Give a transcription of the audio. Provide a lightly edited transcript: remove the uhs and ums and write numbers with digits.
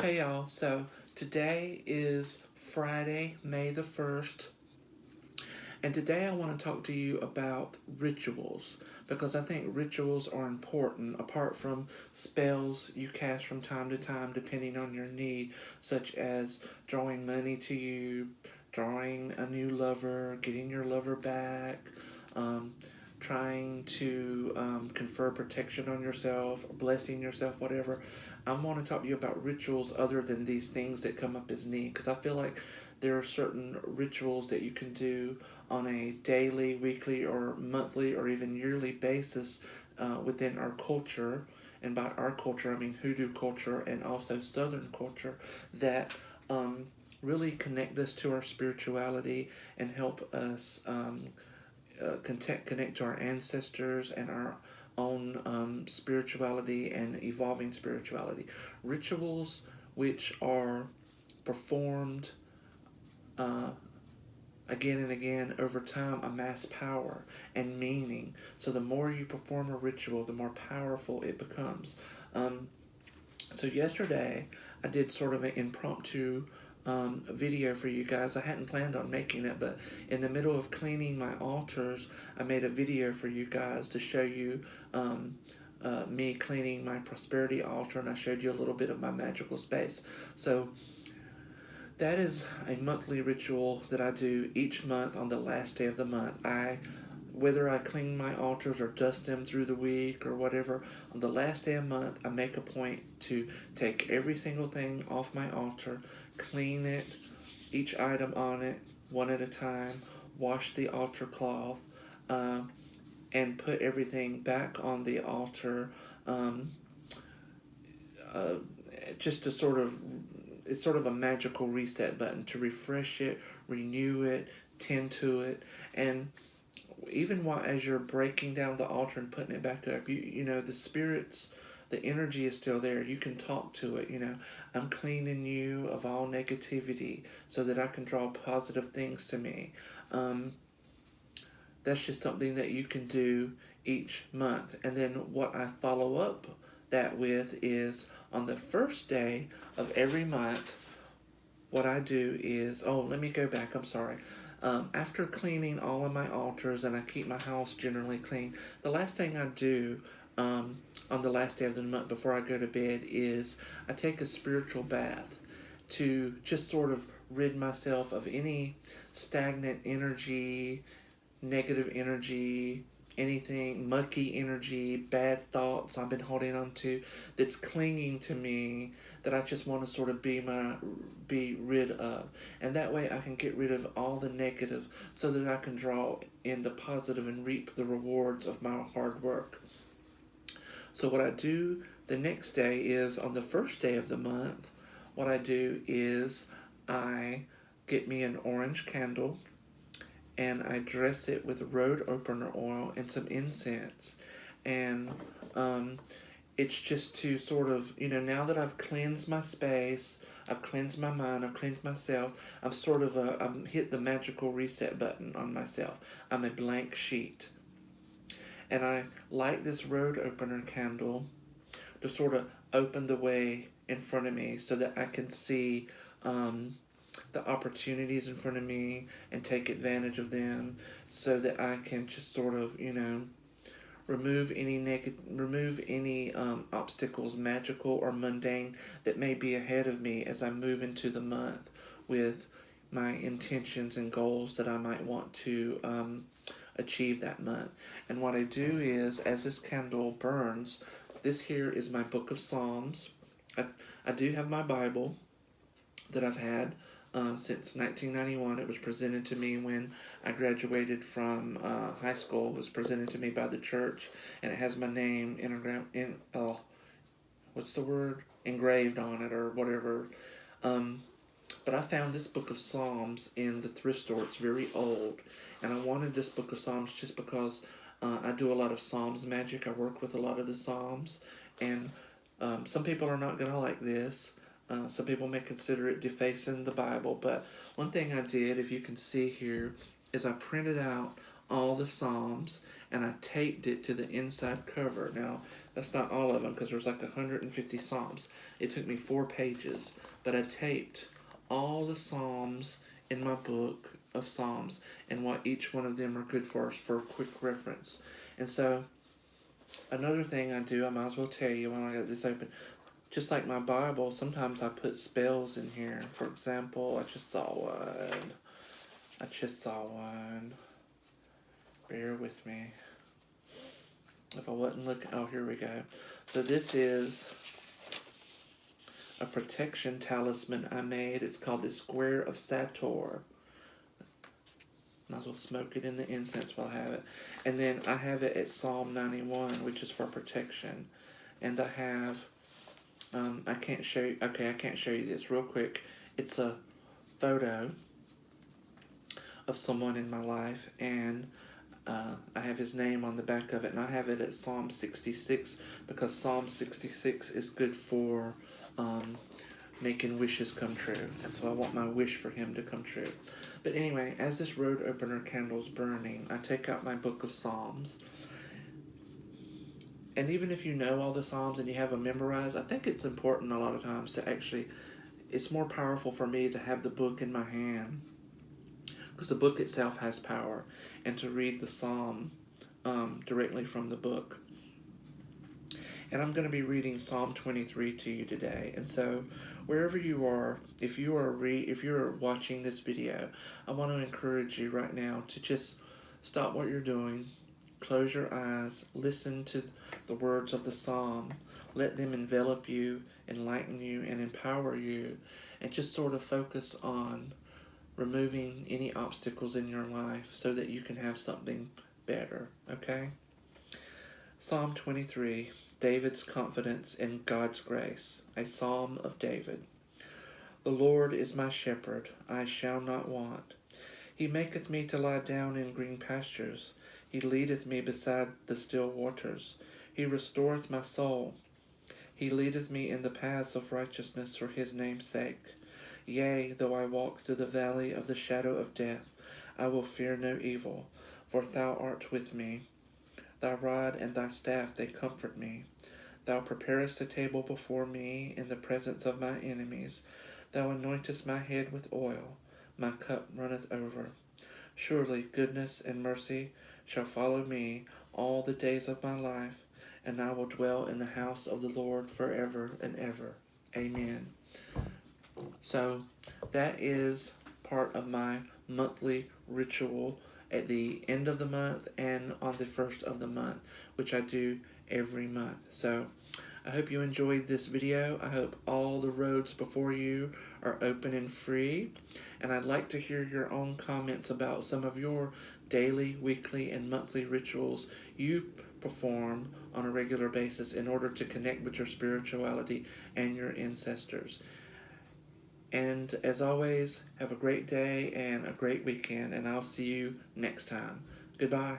Hey y'all, so today is Friday, May the 1st, and today I want to talk to you about rituals because I think rituals are important apart from spells you cast from time to time depending on your need, such as drawing money to you, drawing a new lover, getting your lover back, um, trying to confer protection on yourself, blessing yourself, whatever. I want to talk to you about rituals other than these things that come up as need because I feel like there are certain rituals that you can do on a daily, weekly, or monthly, or even yearly basis within our culture. And by our culture, I mean hoodoo culture and also Southern culture that really connect us to our spirituality and help us connect to our ancestors and our own spirituality and evolving spirituality. Rituals which are performed uh, again and again over time amass power and meaning. So the more you perform a ritual, the more powerful it becomes. Um, so yesterday, I did sort of an impromptu video for you guys. I hadn't planned on making it, but in the middle of cleaning my altars, I made a video for you guys to show you me cleaning my prosperity altar, and I showed you a little bit of my magical space. So that is a monthly ritual that I do each month on the last day of the month. Whether I clean my altars or dust them through the week or whatever, on the last day of the month, I make a point to take every single thing off my altar, clean it, each item on it, one at a time, wash the altar cloth, um, and put everything back on the altar um, uh, just to sort of it's sort of a magical reset button to refresh it, renew it, tend to it, and even while as you're breaking down the altar and putting it back up, you know the spirits, the energy is still there. You can talk to it. I'm cleaning you of all negativity so that I can draw positive things to me. Um, that's just something that you can do each month. And then what I follow up that with is on the first day of every month, what I do is, oh, let me go back, I'm sorry. After cleaning all of my altars, and I keep my house generally clean, the last thing I do on the last day of the month before I go to bed is I take a spiritual bath to just sort of rid myself of any stagnant energy, negative energy, anything, mucky energy, bad thoughts I've been holding on to that's clinging to me that I just want to sort of be rid of. And that way I can get rid of all the negative so that I can draw in the positive and reap the rewards of my hard work. So what I do the next day is on the first day of the month, what I do is I get me an orange candle and I dress it with road opener oil and some incense. And um, it's just to sort of, now that I've cleansed my space, I've cleansed my mind, I've cleansed myself, I'm hit the magical reset button on myself. I'm a blank sheet. And I light this road opener candle to sort of open the way in front of me so that I can see um, the opportunities in front of me and take advantage of them so that I can just sort of, remove any obstacles, magical or mundane, that may be ahead of me as I move into the month with my intentions and goals that I might want to achieve that month. And what I do is, as this candle burns, this here is my book of Psalms. I do have my Bible that I've had since 1991. It was presented to me when I graduated from high school. It was presented to me by the church, and it has my name what's the word? Engraved on it or whatever. Um, but I found this book of Psalms in the thrift store. It's very old, and I wanted this book of Psalms just because I do a lot of Psalms magic. I work with a lot of the Psalms, and some people are not going to like this. Some people may consider it defacing the Bible, but one thing I did, if you can see here, is I printed out all the Psalms and I taped it to the inside cover. Now, That's not all of them because there's like 150 Psalms. It took me 4 pages, but I taped all the Psalms in my book of Psalms and what each one of them are good for quick reference. And so, another thing I do, I might as well tell you when I got this open. Just like my Bible, sometimes I put spells in here. For example, I just saw one. Bear with me. If I wasn't looking, oh, here we go. So this is a protection talisman I made. It's called the Square of Sator. Might as well smoke it in the incense while I have it. And then I have it at Psalm 91, which is for protection. And I have, I can't show you, okay, I can't show you this real quick. It's a photo of someone in my life, and I have his name on the back of it, and I have it at Psalm 66 because Psalm 66 is good for making wishes come true, and so I want my wish for him to come true. But anyway, as this road opener candle's burning, I take out my book of Psalms, and even if you know all the Psalms and you have them memorized, I think it's important a lot of times to actually, it's more powerful for me to have the book in my hand because the book itself has power, and to read the Psalm directly from the book. And I'm going to be reading Psalm 23 to you today. And so, wherever you are, if you're watching this video, I want to encourage you right now to just stop what you're doing, close your eyes, listen to the words of the Psalm, let them envelop you, enlighten you, and empower you, and just sort of focus on removing any obstacles in your life so that you can have something better, okay? Psalm 23, David's confidence in God's grace, a psalm of David. The Lord is my shepherd, I shall not want. He maketh me to lie down in green pastures. He leadeth me beside the still waters. He restoreth my soul. He leadeth me in the paths of righteousness for his name's sake. Yea, though I walk through the valley of the shadow of death, I will fear no evil, for thou art with me. Thy rod and thy staff, they comfort me. Thou preparest a table before me in the presence of my enemies. Thou anointest my head with oil. My cup runneth over. Surely goodness and mercy shall follow me all the days of my life, and I will dwell in the house of the Lord forever and ever. Amen. So that is part of my monthly ritual at the end of the month and on the first of the month, which I do every month. So I hope you enjoyed this video. I hope all the roads before you are open and free. And I'd like to hear your own comments about some of your daily, weekly, and monthly rituals you perform on a regular basis in order to connect with your spirituality and your ancestors. And as always, have a great day and a great weekend, and I'll see you next time. Goodbye.